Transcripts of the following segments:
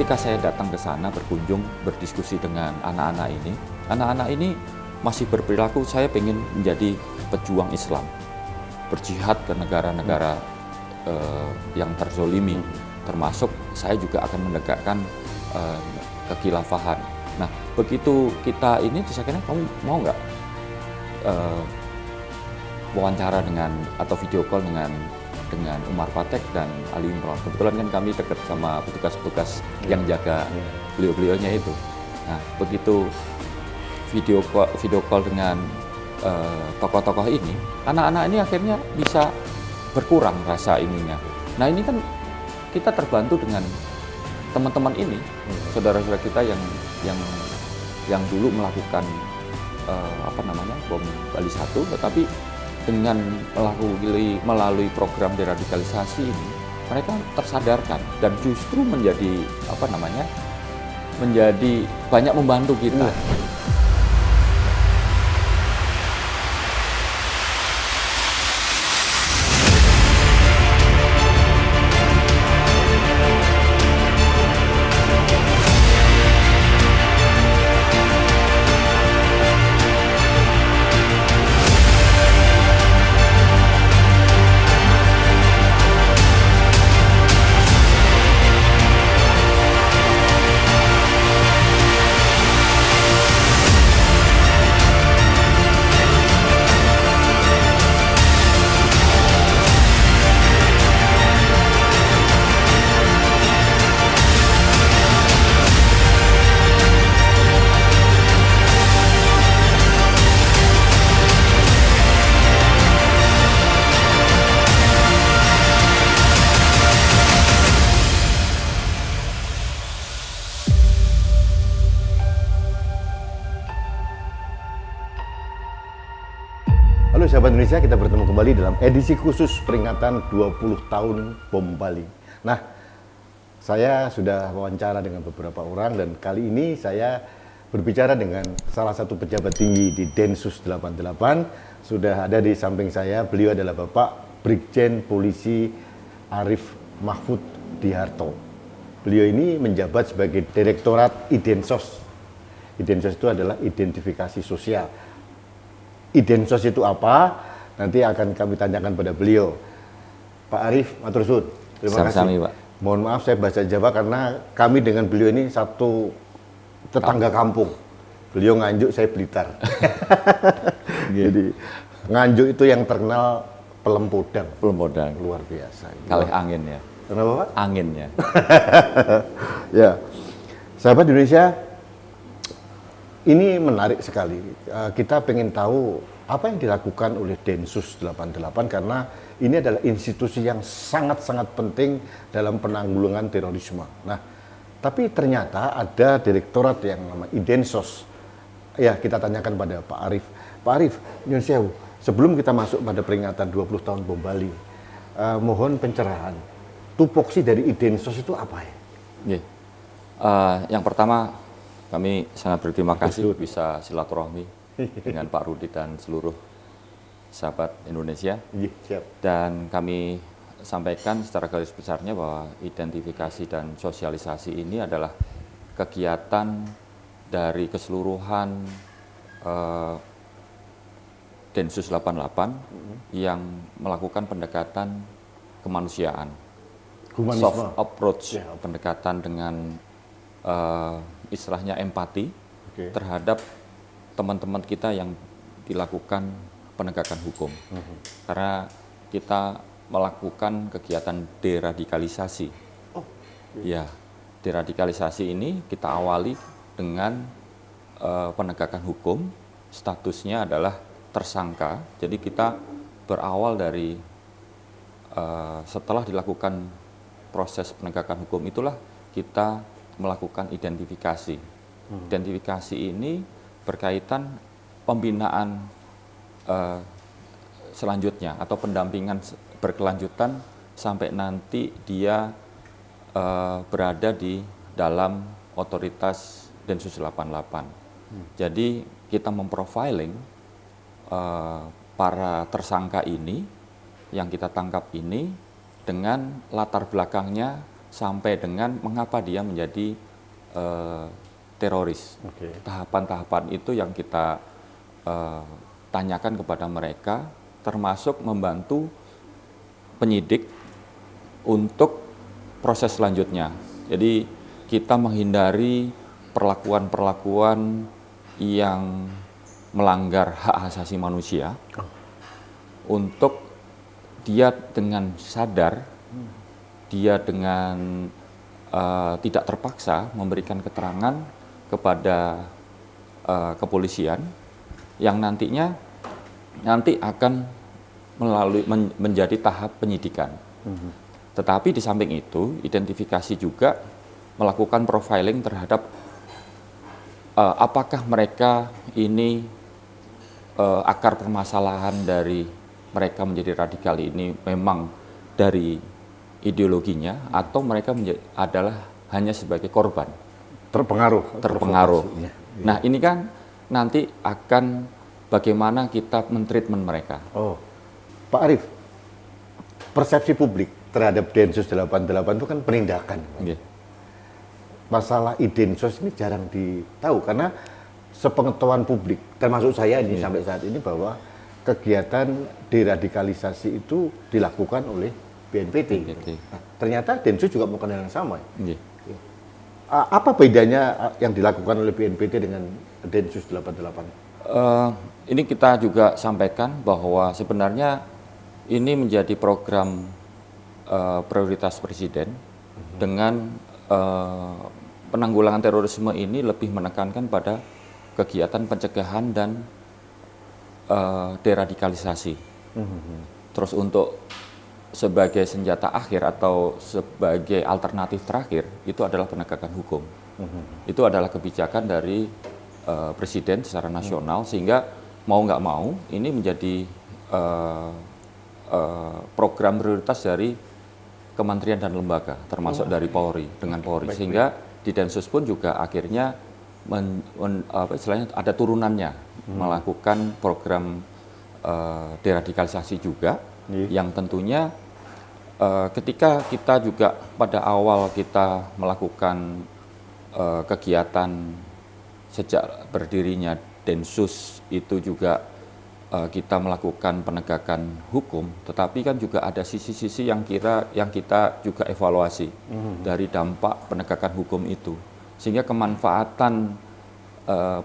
ketika saya datang ke sana berkunjung, berdiskusi dengan anak-anak ini masih berperilaku saya pengen menjadi pejuang Islam, berjihad ke negara-negara yang terzolimi, termasuk saya juga akan menegakkan kekhilafahan. Nah, begitu kita ini, terus akhirnya kamu mau nggak wawancara dengan atau video call dengan Umar Patek dan Ali Imron. Kebetulan kan kami dekat sama petugas-petugas yang jaga beliau-beliaunya itu. Nah, begitu video call dengan tokoh-tokoh ini, anak-anak ini akhirnya bisa berkurang rasa ininya. Nah, ini kan kita terbantu dengan teman-teman ini, saudara-saudara kita yang dulu melakukan bom Bali 1, tetapi dengan melalui program deradikalisasi ini, mereka tersadarkan dan justru menjadi menjadi banyak membantu kita. Halo sahabat Indonesia, kita bertemu kembali dalam edisi khusus peringatan 20 tahun Bom Bali. Nah, saya sudah wawancara dengan beberapa orang dan kali ini saya berbicara dengan salah satu pejabat tinggi di Densus 88. Sudah ada di samping saya, beliau adalah Bapak Brigjen Polisi Arif Mahfud Diharto. Beliau ini menjabat sebagai Direktorat Idensos. Idensos itu adalah identifikasi sosial. Idensos itu apa? Nanti akan kami tanyakan pada beliau. Pak Arif, matur suwun. Terima kasih. Pak. Mohon maaf saya bahasa Jawa karena kami dengan beliau ini satu tetangga kampung. Beliau Nganjuk, saya Blitar. Jadi Nganjuk itu yang terkenal pelempodang. Pelempodang. Luar biasa. Kalih angin ya. Kenapa Pak? Anginnya. Ya, sahabat Indonesia, ini menarik sekali. Kita pengen tahu apa yang dilakukan oleh Densus 88 karena ini adalah institusi yang sangat-sangat penting dalam penanggulangan terorisme. Nah, tapi ternyata ada direktorat yang namanya Idensos. Ya, kita tanyakan pada Pak Arif. Pak Arif, nyun sewu, sebelum kita masuk pada peringatan 20 tahun Bom Bali, mohon pencerahan. Tupoksi dari Idensos itu apa ya? Yang pertama, kami sangat berterima kasih bisa silaturahmi dengan Pak Rudi dan seluruh sahabat Indonesia. Dan kami sampaikan secara garis besarnya bahwa identifikasi dan sosialisasi ini adalah kegiatan dari keseluruhan Densus 88 yang melakukan pendekatan kemanusiaan. Soft approach, pendekatan dengan istilahnya empati terhadap teman-teman kita yang dilakukan penegakan hukum. Karena kita melakukan kegiatan deradikalisasi. Ya, deradikalisasi ini kita awali dengan penegakan hukum, statusnya adalah tersangka. Jadi kita berawal dari setelah dilakukan proses penegakan hukum itulah kita melakukan identifikasi. Identifikasi ini berkaitan pembinaan selanjutnya atau pendampingan berkelanjutan sampai nanti dia berada di dalam otoritas Densus 88. Jadi kita memprofiling para tersangka ini yang kita tangkap ini dengan latar belakangnya sampai dengan mengapa dia menjadi teroris. Tahapan-tahapan itu yang kita tanyakan kepada mereka, termasuk membantu penyidik untuk proses selanjutnya. Jadi kita menghindari perlakuan-perlakuan yang melanggar hak asasi manusia untuk dia dengan sadar, dia dengan tidak terpaksa memberikan keterangan kepada kepolisian yang nantinya akan menjadi tahap penyidikan. Tetapi di samping itu, identifikasi juga melakukan profiling terhadap apakah mereka ini akar permasalahan dari mereka menjadi radikal ini memang dari ideologinya atau mereka adalah hanya sebagai korban. Terpengaruh. Nah, ini kan nanti akan bagaimana kita mentreatment mereka. Pak Arief, persepsi publik terhadap Densus 88 itu kan penindakan. Masalah Densus ini jarang ditahu karena sepengetahuan publik, termasuk saya ini sampai saat ini, bahwa kegiatan deradikalisasi itu dilakukan oleh BNPT. Nah, ternyata Densus juga melakukan hal yang sama. Apa bedanya yang dilakukan oleh BNPT dengan Densus 88? Ini kita juga sampaikan bahwa sebenarnya ini menjadi program prioritas Presiden dengan penanggulangan terorisme ini lebih menekankan pada kegiatan pencegahan dan deradikalisasi. Terus untuk sebagai senjata akhir atau sebagai alternatif terakhir itu adalah penegakan hukum. Itu adalah kebijakan dari Presiden secara nasional, sehingga mau nggak mau ini menjadi program prioritas dari kementerian dan lembaga, termasuk dari Polri dengan Polri, sehingga di Densus pun juga akhirnya istilahnya ada turunannya melakukan program deradikalisasi juga, yang tentunya ketika kita juga pada awal kita melakukan kegiatan sejak berdirinya Densus itu juga kita melakukan penegakan hukum, tetapi kan juga ada sisi-sisi yang kita juga evaluasi dari dampak penegakan hukum itu, sehingga kemanfaatan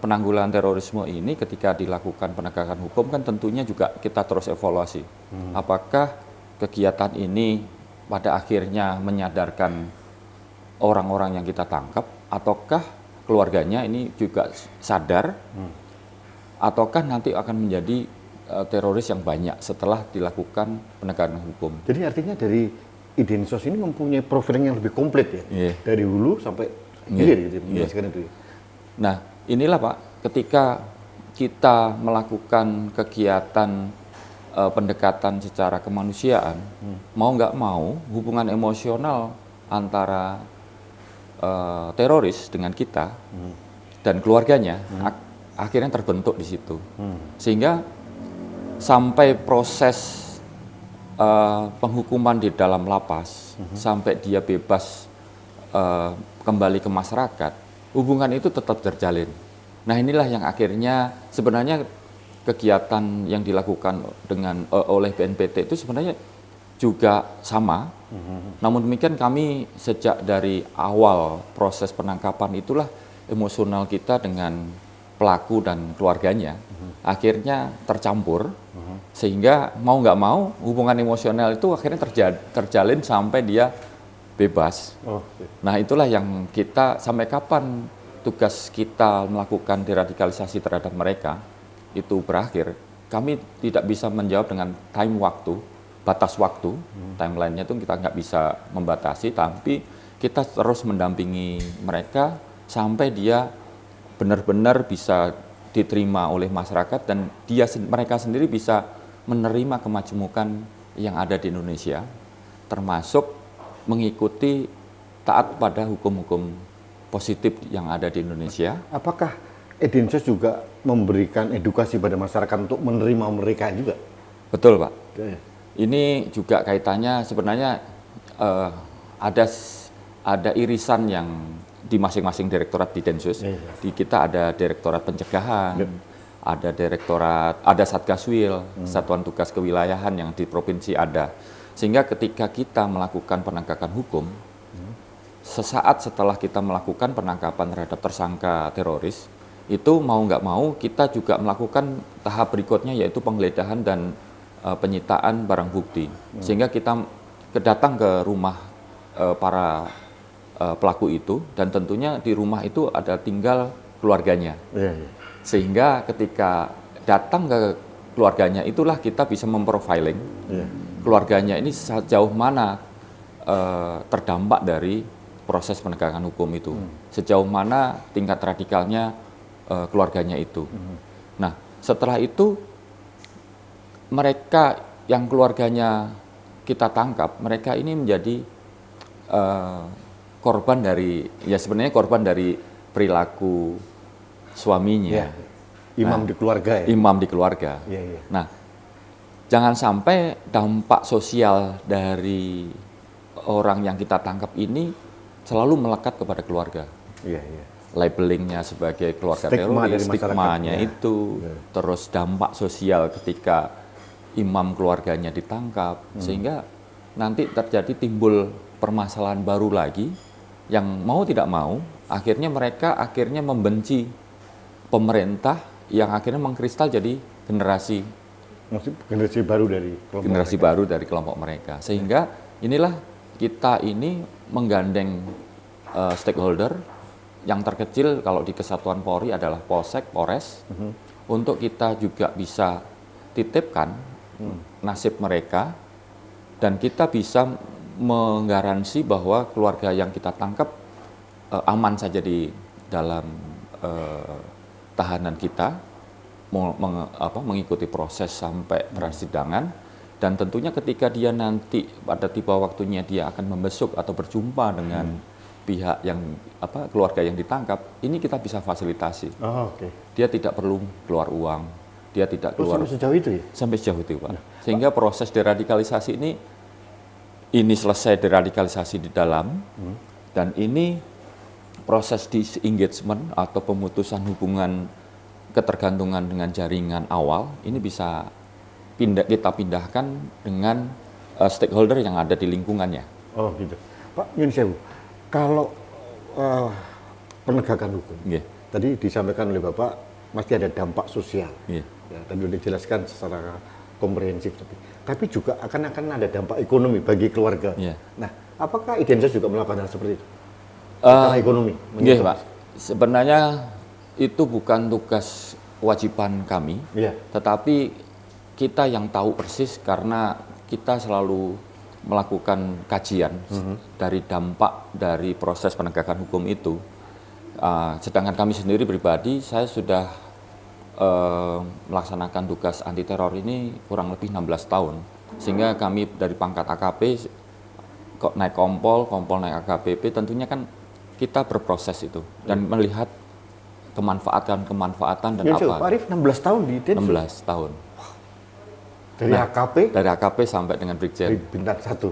penanggulangan terorisme ini ketika dilakukan penegakan hukum kan tentunya juga kita terus evaluasi. Apakah kegiatan ini pada akhirnya menyadarkan orang-orang yang kita tangkap, ataukah keluarganya ini juga sadar, ataukah nanti akan menjadi teroris yang banyak setelah dilakukan penegakan hukum. Jadi artinya dari Densus ini mempunyai profiling yang lebih komplit ya, dari hulu sampai hilir gitu, itu. Nah, inilah Pak, ketika kita melakukan kegiatan pendekatan secara kemanusiaan, mau nggak mau hubungan emosional antara teroris dengan kita dan keluarganya akhirnya terbentuk di situ, sehingga sampai proses penghukuman di dalam lapas sampai dia bebas kembali ke masyarakat, hubungan itu tetap terjalin. Nah, inilah yang akhirnya sebenarnya kegiatan yang dilakukan oleh BNPT itu sebenarnya juga sama. Namun demikian kami sejak dari awal proses penangkapan itulah emosional kita dengan pelaku dan keluarganya akhirnya tercampur, sehingga mau nggak mau hubungan emosional itu akhirnya terjalin sampai dia bebas. Nah, itulah yang kita, sampai kapan tugas kita melakukan deradikalisasi terhadap mereka itu berakhir, kami tidak bisa menjawab dengan batas waktu, timelinenya itu kita nggak bisa membatasi, tapi kita terus mendampingi mereka sampai dia benar-benar bisa diterima oleh masyarakat dan mereka sendiri bisa menerima kemajemukan yang ada di Indonesia, termasuk mengikuti taat pada hukum-hukum positif yang ada di Indonesia. Apakah Densus juga memberikan edukasi pada masyarakat untuk menerima mereka juga? Betul, Pak. Ini juga kaitannya sebenarnya ada ada irisan yang di masing-masing direktorat di Densus. Di kita ada direktorat pencegahan, ada direktorat, ada Satgaswil, Satuan Tugas Kewilayahan yang di provinsi ada. Sehingga ketika kita melakukan penegakan hukum, sesaat setelah kita melakukan penangkapan terhadap tersangka teroris, itu mau nggak mau kita juga melakukan tahap berikutnya yaitu penggeledahan dan penyitaan barang bukti. Sehingga kita datang ke rumah para pelaku itu, dan tentunya di rumah itu ada tinggal keluarganya. Sehingga ketika datang ke keluarganya itulah kita bisa memprofiling keluarganya ini sejauh mana terdampak dari proses penegakan hukum itu, sejauh mana tingkat radikalnya keluarganya itu. Nah, setelah itu mereka yang keluarganya kita tangkap, mereka ini menjadi korban dari, ya sebenarnya korban dari perilaku suaminya. Imam di keluarga ya? Imam di keluarga. Nah, jangan sampai dampak sosial dari orang yang kita tangkap ini selalu melekat kepada keluarga. Labelingnya sebagai keluarga teroris, stigmanya itu, terus dampak sosial ketika imam keluarganya ditangkap, sehingga nanti terjadi timbul permasalahan baru lagi yang mau tidak mau, akhirnya mereka membenci pemerintah yang akhirnya mengkristal jadi generasi baru dari kelompok mereka. Sehingga inilah kita ini menggandeng stakeholder yang terkecil kalau di Kesatuan Polri adalah Polsek, Polres, untuk kita juga bisa titipkan nasib mereka, dan kita bisa menggaransi bahwa keluarga yang kita tangkap aman saja di dalam tahanan kita, mengikuti proses sampai persidangan, dan tentunya ketika dia nanti pada tiba waktunya dia akan membesuk atau berjumpa dengan pihak yang keluarga yang ditangkap, ini kita bisa fasilitasi. Dia tidak perlu keluar uang, dia tidak keluar sampai sejauh itu ya? Sampai sejauh itu, Pak. Sehingga proses deradikalisasi ini selesai deradikalisasi di dalam, dan ini proses disengagement atau pemutusan hubungan ketergantungan dengan jaringan awal ini bisa kita pindahkan dengan stakeholder yang ada di lingkungannya. Oh gitu, Pak Yun Sewu. Kalau penegakan hukum, tadi disampaikan oleh Bapak pasti ada dampak sosial. Ya, tadi sudah dijelaskan secara komprehensif, tapi juga akan ada dampak ekonomi bagi keluarga. Nah, apakah Densus juga melakukan hal seperti itu? Secara ekonomi? Pak. Sebenarnya itu bukan tugas kewajiban kami, tetapi kita yang tahu persis karena kita selalu melakukan kajian dari dampak dari proses penegakan hukum itu. Sedangkan kami sendiri pribadi, saya sudah melaksanakan tugas anti teror ini kurang lebih 16 tahun. Sehingga kami dari pangkat AKP naik kompol naik AKBP, tentunya kan kita berproses itu dan melihat kemanfaatan dan apa. Pak Arief 16 tahun di Densus? 16 tahun. Dari AKP? Dari AKP sampai dengan Brigjen. Bintang 1.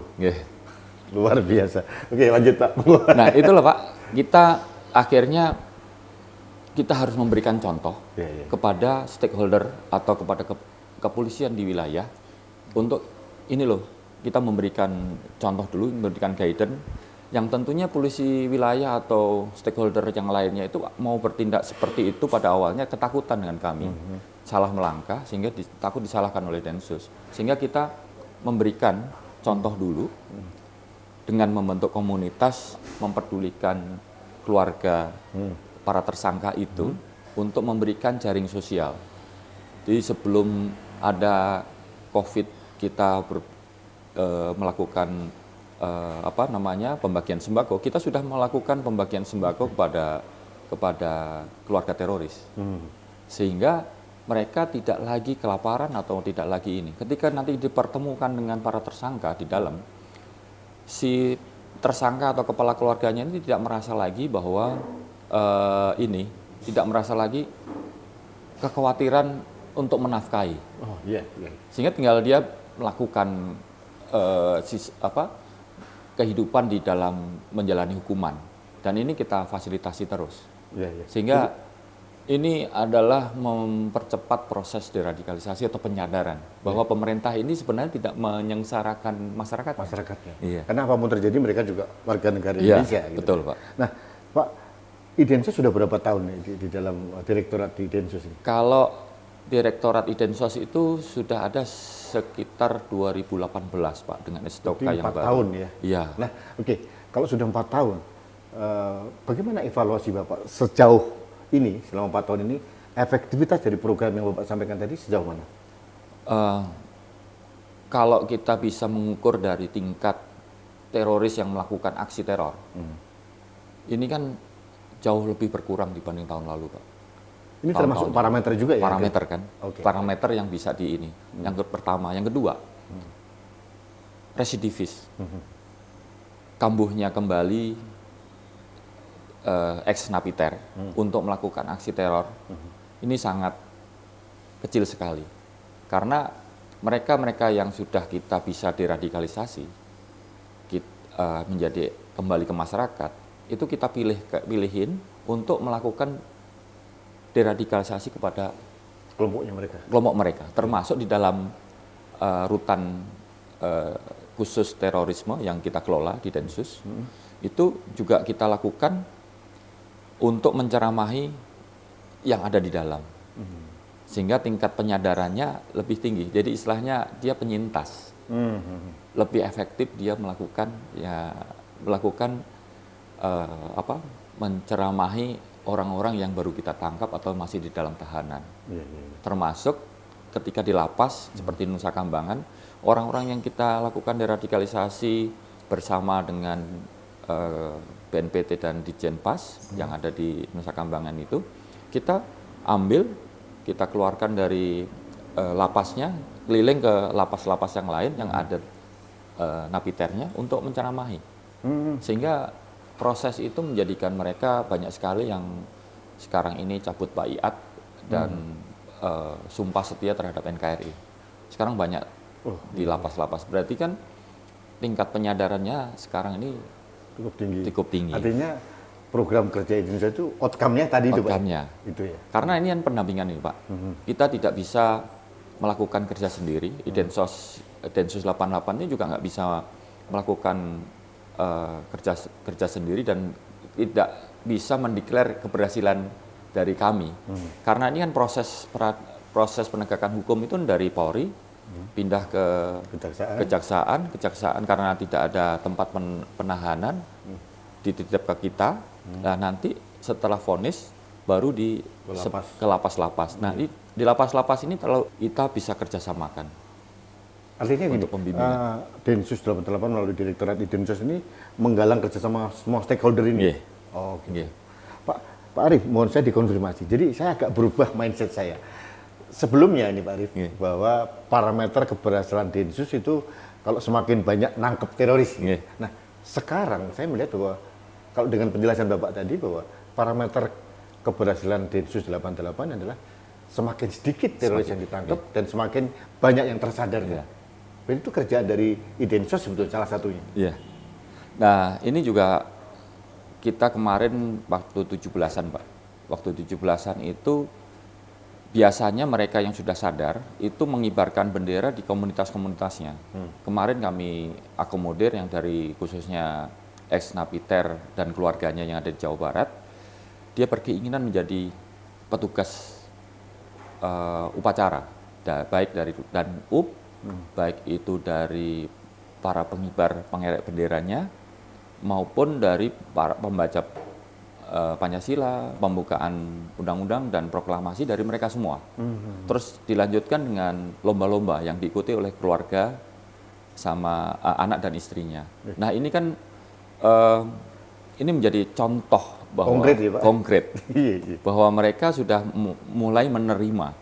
Luar biasa. Oke, lanjut Pak. Nah itulah Pak, kita akhirnya kita harus memberikan contoh kepada stakeholder atau kepada kepolisian di wilayah untuk ini loh, kita memberikan contoh dulu, memberikan guidance yang tentunya polisi wilayah atau stakeholder yang lainnya itu mau bertindak seperti itu pada awalnya ketakutan dengan kami, salah melangkah sehingga takut disalahkan oleh Densus. Sehingga kita memberikan contoh dulu dengan membentuk komunitas, memperdulikan keluarga para tersangka itu untuk memberikan jaring sosial. Jadi sebelum ada COVID kita melakukan pembagian sembako, kita sudah melakukan pembagian sembako kepada keluarga teroris, sehingga mereka tidak lagi kelaparan atau tidak lagi ini. Ketika nanti dipertemukan dengan para tersangka di dalam, si tersangka atau kepala keluarganya ini tidak merasa lagi bahwa tidak merasa lagi kekhawatiran untuk menafkahi, kehidupan di dalam menjalani hukuman. Dan ini kita fasilitasi terus. Ya, ya. Sehingga ini adalah mempercepat proses deradikalisasi atau penyadaran bahwa pemerintah ini sebenarnya tidak menyengsarakan masyarakat. Masyarakatnya. Iya. Karena apapun terjadi mereka juga warga negara Iya, Indonesia. Gitu. betul Pak. Nah, Pak, Idensos sudah berapa tahun nih di dalam Direktorat Idensos ini? Kalau Direktorat Idensos itu sudah ada sekitar 2018 Pak dengan STOK Jadi yang 4 baru. tahun ya? Iya. Nah, oke. Kalau sudah 4 tahun, bagaimana evaluasi Bapak sejauh ini, selama 4 tahun ini, efektivitas dari program yang Bapak sampaikan tadi sejauh mana? Kalau kita bisa mengukur dari tingkat teroris yang melakukan aksi teror, ini kan jauh lebih berkurang dibanding tahun lalu Pak. Ini termasuk parameter juga ya? Parameter kan, Oke. parameter yang bisa di ini. Yang pertama, yang kedua, residivis, kambuhnya kembali ex-napiter untuk melakukan aksi teror, ini sangat kecil sekali. Karena mereka yang sudah kita bisa deradikalisasi, menjadi kembali ke masyarakat, itu kita pilihin untuk melakukan deradikalisasi kepada kelompok mereka, termasuk di dalam rutan khusus terorisme yang kita kelola di Densus, itu juga kita lakukan untuk menceramahi yang ada di dalam, sehingga tingkat penyadarannya lebih tinggi. Jadi istilahnya dia penyintas, lebih efektif dia melakukan menceramahi orang-orang yang baru kita tangkap atau masih di dalam tahanan. Termasuk ketika di lapas seperti Nusa Kambangan, orang-orang yang kita lakukan deradikalisasi bersama dengan BNPT dan Ditjenpas yang ada di Nusa Kambangan itu, kita ambil, kita keluarkan dari lapasnya, keliling ke lapas-lapas yang lain yang ada napiternya untuk menceramahi. Sehingga proses itu menjadikan mereka banyak sekali yang sekarang ini cabut baiat dan sumpah setia terhadap NKRI. Sekarang banyak di lapas-lapas. Berarti kan tingkat penyadarannya sekarang ini cukup tinggi. Artinya program kerja Indonesia itu outcome-nya tadi outcome-nya. Itu ya. Karena ini kan pendampingan ini Pak. Kita tidak bisa melakukan kerja sendiri. Densus 88 ini juga nggak bisa melakukan kerja sendiri dan tidak bisa mendeklar keberhasilan dari kami. Karena ini kan proses penegakan hukum itu dari Polri pindah ke kejaksaan karena tidak ada tempat penahanan dititip ke kita. Nah nanti setelah vonis baru ke lapas-lapas. Nah di lapas-lapas ini kalau kita bisa kerjasamakan. Artinya gini, Densus 88 melalui Direktorat Densus ini menggalang kerjasama semua stakeholder ini. Oh, gitu. Pak Arief, mohon saya dikonfirmasi. Jadi saya agak berubah mindset saya. Sebelumnya ini Pak Arief, bahwa parameter keberhasilan Densus itu kalau semakin banyak nangkep teroris. Nah, sekarang saya melihat bahwa kalau dengan penjelasan Bapak tadi bahwa parameter keberhasilan Densus 88 adalah semakin sedikit teroris yang ditangkap dan semakin banyak yang tersadar. Dan itu kerjaan dari Idensos sebetulnya salah satunya. Iya. Nah, ini juga kita kemarin waktu 17-an, Pak. Waktu 17-an itu biasanya mereka yang sudah sadar itu mengibarkan bendera di komunitas-komunitasnya. Kemarin kami akomodir yang dari khususnya ex-napiter dan keluarganya yang ada di Jawa Barat. Dia berkeinginan menjadi petugas upacara, baik dari Danub, baik itu dari para pengibar pengerek benderanya, maupun dari para pembaca Pancasila, pembukaan undang-undang dan proklamasi dari mereka semua. Terus dilanjutkan dengan lomba-lomba yang diikuti oleh keluarga sama anak dan istrinya. Nah ini kan ini menjadi contoh bahwa konkret bahwa mereka sudah mulai menerima.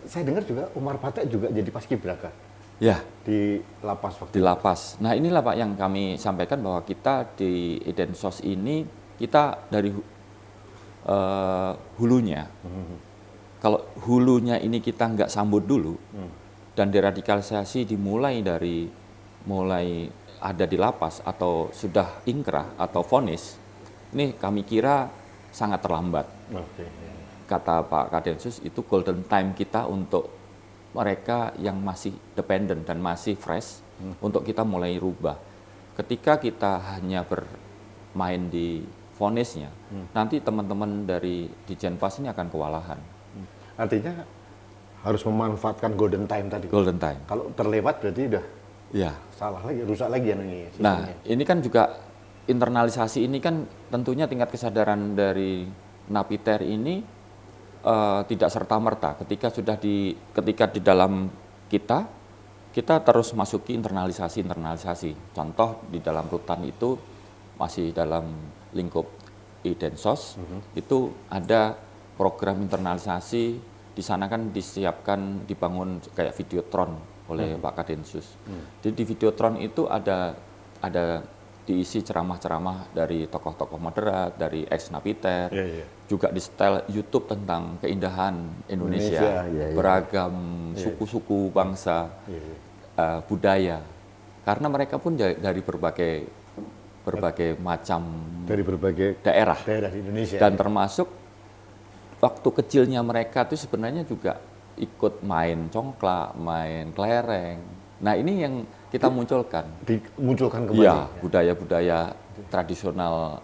Saya dengar juga Umar Patek juga jadi paskibraka. Ya, di lapas waktu di lapas. Nah inilah Pak yang kami sampaikan bahwa kita di Densus ini kita dari hulunya. Kalau hulunya ini kita nggak sambut dulu dan deradikalisasi dimulai dari ada di lapas atau sudah ingkrah atau vonis, ini kami kira sangat terlambat. Oke. Kata Pak Kadensus itu golden time kita untuk mereka yang masih dependent dan masih fresh untuk kita mulai rubah. Ketika kita hanya bermain di vonisnya, nanti teman-teman dari Ditjenpas ini akan kewalahan. Artinya harus memanfaatkan golden time tadi. Golden time. Kalau terlewat berarti udah Ya. salah lagi, rusak lagi ya ini. Nah, sistemnya. ini kan juga internalisasi ini kan tentunya tingkat kesadaran dari napiter ini tidak serta-merta ketika ketika di dalam kita terus masuki internalisasi. Contoh di dalam rutan itu masih dalam lingkup Idensos itu ada program internalisasi, di sana kan disiapkan dibangun kayak videotron oleh Pak Kadensus. Jadi di videotron itu ada diisi ceramah-ceramah dari tokoh-tokoh moderat, dari ex-napiter, juga di setel YouTube tentang keindahan Indonesia, beragam suku-suku, bangsa, budaya. Karena mereka pun dari berbagai macam dari berbagai daerah di Indonesia. dan termasuk waktu kecilnya mereka itu sebenarnya juga ikut main congklak, main kelereng. Nah ini yang kita munculkan. Dimunculkan kembali. Ya, budaya-budaya tradisional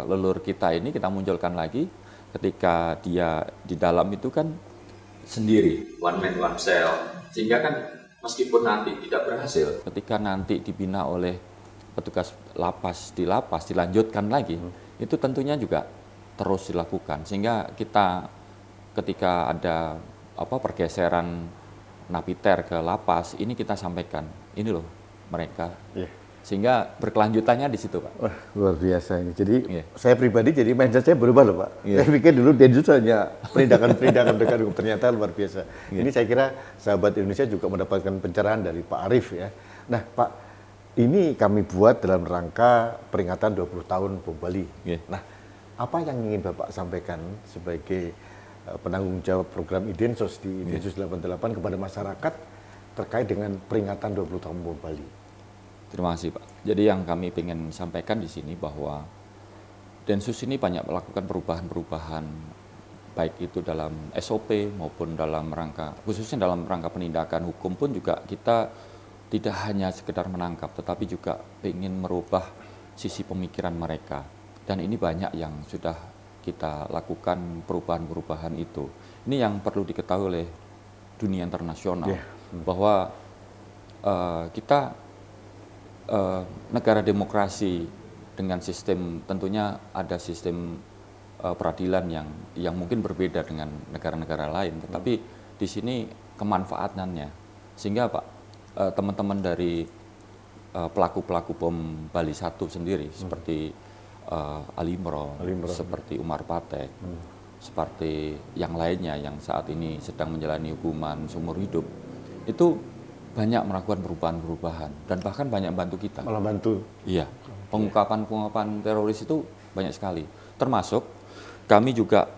leluhur kita ini kita munculkan lagi ketika dia di dalam itu kan sendiri, one man one cell, sehingga kan meskipun nanti tidak berhasil, ketika nanti dibina oleh petugas lapas dilanjutkan lagi, itu tentunya juga terus dilakukan, sehingga kita ketika ada pergeseran napiter ke lapas, ini kita sampaikan, ini loh mereka. Sehingga berkelanjutannya di situ, Pak. Wah, luar biasa ini. Jadi saya pribadi jadi mindset saya berubah loh, Pak. Saya pikir dulu Densus hanya penindakan dekat hukum, ternyata luar biasa. Ini saya kira sahabat Indonesia juga mendapatkan pencerahan dari Pak Arief ya. Nah, Pak, ini kami buat dalam rangka peringatan 20 tahun Bom Bali. Nah, apa yang ingin Bapak sampaikan sebagai penanggung jawab program Idensos di Densus 88 kepada masyarakat terkait dengan peringatan 20 tahun Bom Bali? Terima kasih, Pak. Jadi yang kami ingin sampaikan di sini bahwa Densus ini banyak melakukan perubahan-perubahan baik itu dalam SOP maupun dalam rangka, khususnya dalam rangka penindakan hukum pun juga kita tidak hanya sekedar menangkap, tetapi juga ingin merubah sisi pemikiran mereka. Dan ini banyak yang sudah kita lakukan perubahan-perubahan itu. Ini yang perlu diketahui oleh dunia internasional, bahwa kita negara demokrasi dengan sistem, tentunya ada sistem peradilan yang mungkin berbeda dengan negara-negara lain, tetapi di sini kemanfaatannya, sehingga Pak teman-teman dari pelaku-pelaku bom Bali 1 sendiri seperti Ali Imron, seperti Umar Patek, seperti yang lainnya yang saat ini sedang menjalani hukuman seumur hidup, itu banyak melakukan perubahan-perubahan dan bahkan banyak bantu kita. Malah bantu. Iya, pengungkapan teroris itu banyak sekali. Termasuk kami juga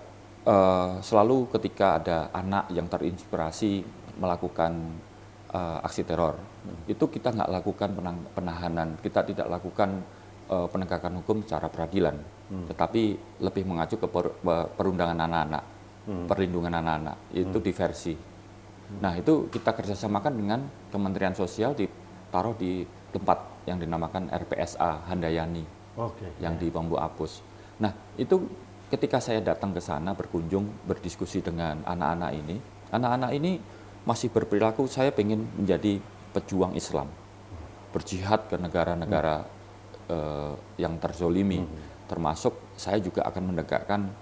selalu ketika ada anak yang terinspirasi melakukan aksi teror, itu kita nggak lakukan penahanan, kita tidak lakukan penegakan hukum secara peradilan, tetapi lebih mengacu ke perundangan anak-anak, perlindungan anak-anak, itu diversi. Nah itu kita kerjasamakan dengan Kementerian Sosial, ditaruh di tempat yang dinamakan RPSA Handayani, yang di Bambu Apus. Nah itu ketika saya datang ke sana berkunjung, berdiskusi dengan anak-anak ini masih berperilaku saya pengen menjadi pejuang Islam, berjihad ke negara-negara yang terzolimi, termasuk saya juga akan menegakkan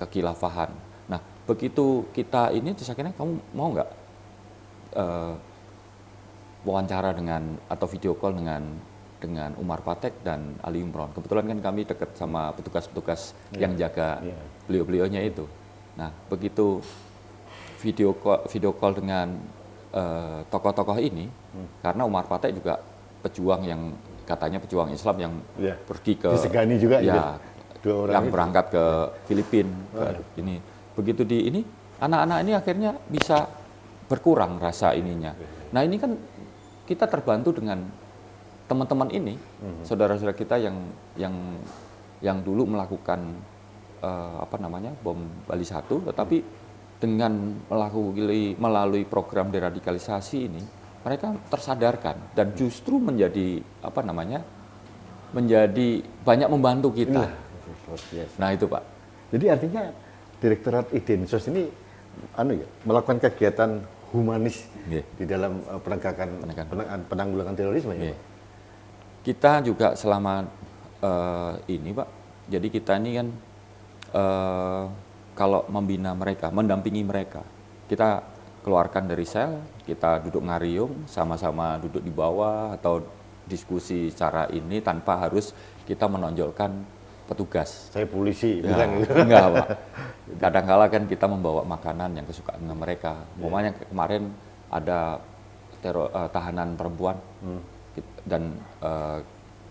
kekhilafahan. Nah, begitu kita ini, terus akhirnya kamu mau nggak wawancara dengan atau video call dengan Umar Patek dan Ali Imron. Kebetulan kan kami dekat sama petugas-petugas yang jaga beliau-beliaunya itu. Nah, begitu video call dengan tokoh-tokoh ini, karena Umar Patek juga pejuang yang katanya pejuang Islam yang pergi ke disegani juga yang berangkat ke Filipina ini. Begitu di ini, anak-anak ini akhirnya bisa berkurang rasa ininya. Nah ini kan kita terbantu dengan teman-teman ini, saudara-saudara kita yang dulu melakukan bom Bali 1, tetapi dengan melalui program deradikalisasi ini, mereka tersadarkan dan justru menjadi menjadi banyak membantu kita. Nah itu Pak. Jadi artinya Direktorat Idensos ini melakukan kegiatan humanis di dalam penanggulangan terorisme ya. Kita juga selama ini Pak, jadi kita ini kan kalau membina mereka, mendampingi mereka, kita keluarkan dari sel, kita duduk ngariung, sama-sama duduk di bawah atau diskusi secara ini tanpa harus kita menonjolkan petugas. Saya polisi, ya, bukan gitu. Enggak Pak. Kadang-kala kan kita membawa makanan yang kesukaan mereka. Umpamanya kemarin ada tahanan perempuan dan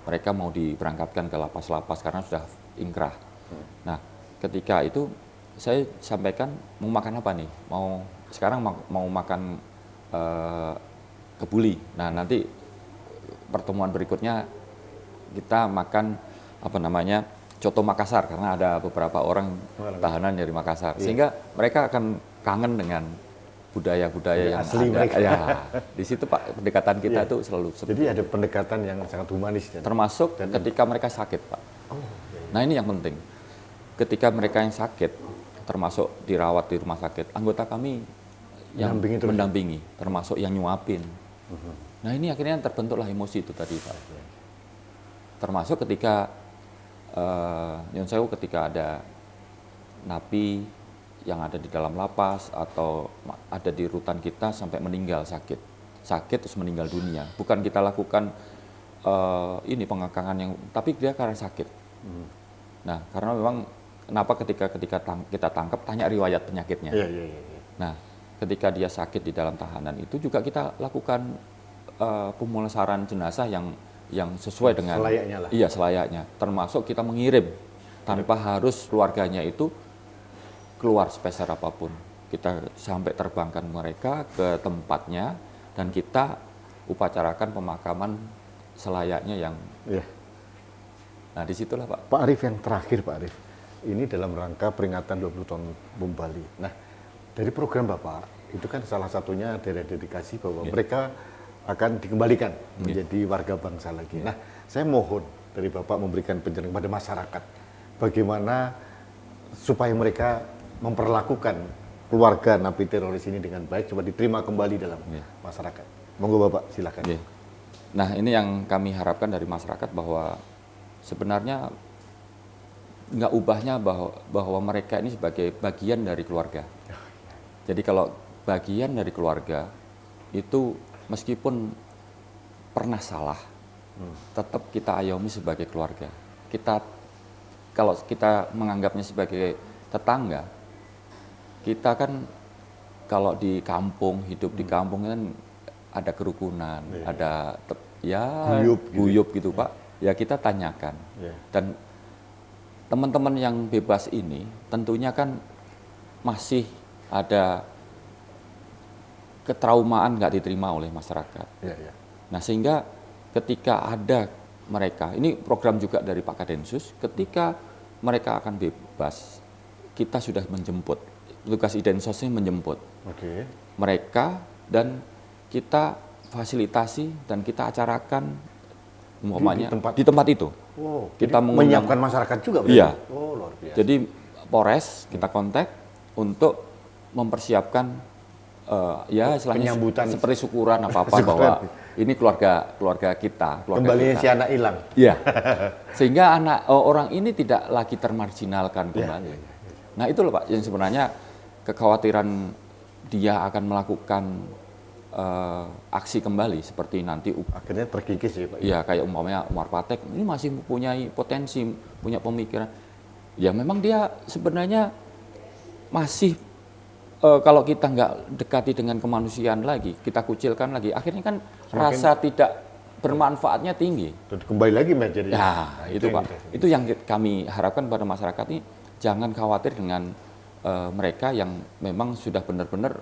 mereka mau diberangkatkan ke lapas-lapas karena sudah ingkrah. Nah, ketika itu saya sampaikan mau makan apa nih? Sekarang mau makan kebuli. Nah, nanti pertemuan berikutnya kita makan coto Makassar karena ada beberapa orang tahanan dari Makassar. Sehingga mereka akan kangen dengan budaya-budaya yang asli ada. mereka. Ya, di situ Pak pendekatan kita itu selalu seperti. Jadi ada pendekatan yang sangat humanis. Termasuk ketika mereka sakit, Pak. Nah, ini yang penting. Ketika mereka yang sakit, termasuk dirawat di rumah sakit, anggota kami yang mendampingi, termasuk yang nyuapin. Nah, ini akhirnya terbentuklah emosi itu tadi, Pak. Termasuk ketika ketika ada napi yang ada di dalam lapas atau ada di rutan kita sampai meninggal sakit terus meninggal dunia, bukan kita lakukan pengekangan tapi dia karena sakit. Nah, karena memang kenapa ketika kita tangkap tanya riwayat penyakitnya. Nah, ketika dia sakit di dalam tahanan itu juga kita lakukan pemulasaran jenazah yang sesuai dengan selayaknya lah. Iya, selayaknya. Termasuk kita mengirim tanpa harus keluarganya itu keluar sebesar apapun. Kita sampai terbangkan mereka ke tempatnya dan kita upacarakan pemakaman selayaknya yang. Nah, disitulah Pak. Pak Arief, yang terakhir Pak Arief, ini dalam rangka peringatan 20 tahun bom Bali. Nah, dari program Bapak itu kan salah satunya dari dedikasi bahwa mereka akan dikembalikan menjadi warga bangsa lagi. Nah, saya mohon dari Bapak memberikan penjelasan kepada masyarakat bagaimana supaya mereka memperlakukan keluarga napi teroris ini dengan baik, supaya diterima kembali dalam masyarakat. Monggo Bapak, silakan. Nah, ini yang kami harapkan dari masyarakat bahwa sebenarnya nggak ubahnya bahwa mereka ini sebagai bagian dari keluarga. Jadi kalau bagian dari keluarga itu meskipun pernah salah, tetap kita ayomi sebagai keluarga. Kalau kita menganggapnya sebagai tetangga, kita kan kalau di kampung, hidup di kampung kan ada kerukunan, ada guyup gitu Pak. Ya kita tanyakan. Dan teman-teman yang bebas ini tentunya kan masih ada ketraumaan nggak diterima oleh masyarakat. Nah, sehingga ketika ada mereka, ini program juga dari Pak Kadensus, ketika mereka akan bebas, kita sudah menjemput, tugas Idensosnya menjemput mereka dan kita fasilitasi dan kita acarakan di tempat itu. Kita menyiapkan masyarakat juga. Iya. Luar biasa. Jadi Polres kita kontak untuk mempersiapkan istilahnya seperti syukuran bahwa ini keluarga kita. Kembalinya si anak hilang. Iya. Sehingga orang ini tidak lagi termarginalkan kembali. Nah, itu loh Pak yang sebenarnya kekhawatiran dia akan melakukan aksi kembali seperti nanti akhirnya terkikis ya Pak. Iya, kayak umpamanya Umar Patek ini masih punya potensi, punya pemikiran. Ya memang dia sebenarnya masih kalau kita nggak dekati dengan kemanusiaan lagi, kita kucilkan lagi, akhirnya kan rasa tidak bermanfaatnya tinggi. Kembali lagi menjadi. Ya, itu Pak. Itu yang kami harapkan pada masyarakat ini, jangan khawatir dengan mereka yang memang sudah benar-benar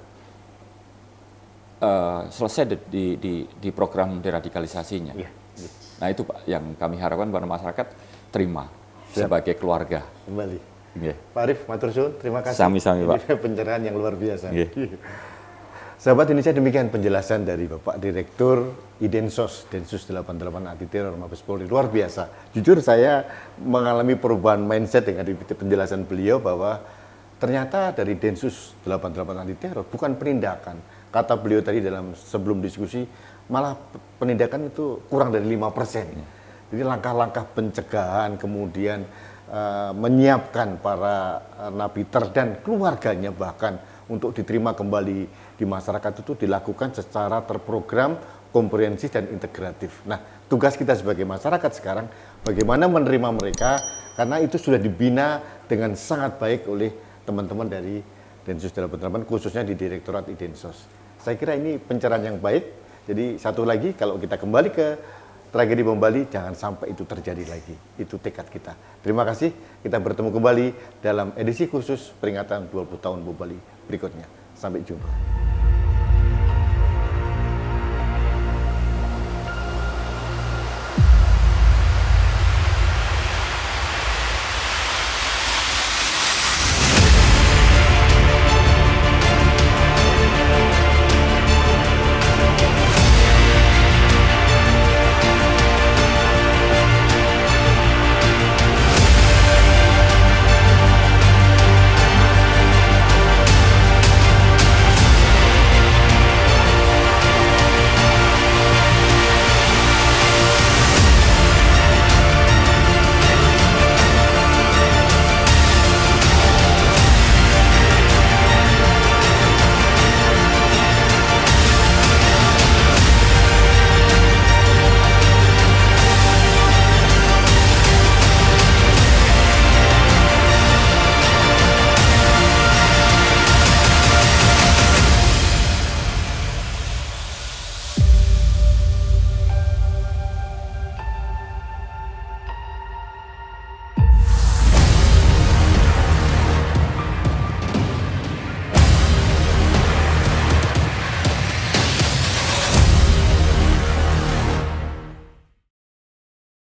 selesai di program deradikalisasinya. Nah itu Pak yang kami harapkan pada masyarakat terima Siap. sebagai keluarga. Kembali. Nggih. Pak Arif, matur suwun, terima kasih. Sami-sami, Pak. Ini pencerahan yang luar biasa. Nggih. Sahabat Indonesia, demikian penjelasan dari Bapak Direktur Idensos, Densus 88 Anti Teror Mabes Polri. Luar biasa. Jujur saya mengalami perubahan mindset dengan penjelasan beliau bahwa ternyata dari Densus 88 Anti Teror bukan penindakan. Kata beliau tadi dalam sebelum diskusi, malah penindakan itu kurang dari 5%. Jadi langkah-langkah pencegahan, kemudian menyiapkan para napiter dan keluarganya bahkan untuk diterima kembali di masyarakat itu dilakukan secara terprogram, komprehensif dan integratif. Nah, tugas kita sebagai masyarakat sekarang bagaimana menerima mereka karena itu sudah dibina dengan sangat baik oleh teman-teman dari Densus 88 khususnya di Direktorat Idensos. Saya kira ini pencerahan yang baik. Jadi satu lagi kalau kita kembali ke tragedi bom Bali jangan sampai itu terjadi lagi. Itu tekad kita. Terima kasih. Kita bertemu kembali dalam edisi khusus peringatan 20 tahun bom Bali berikutnya. Sampai jumpa.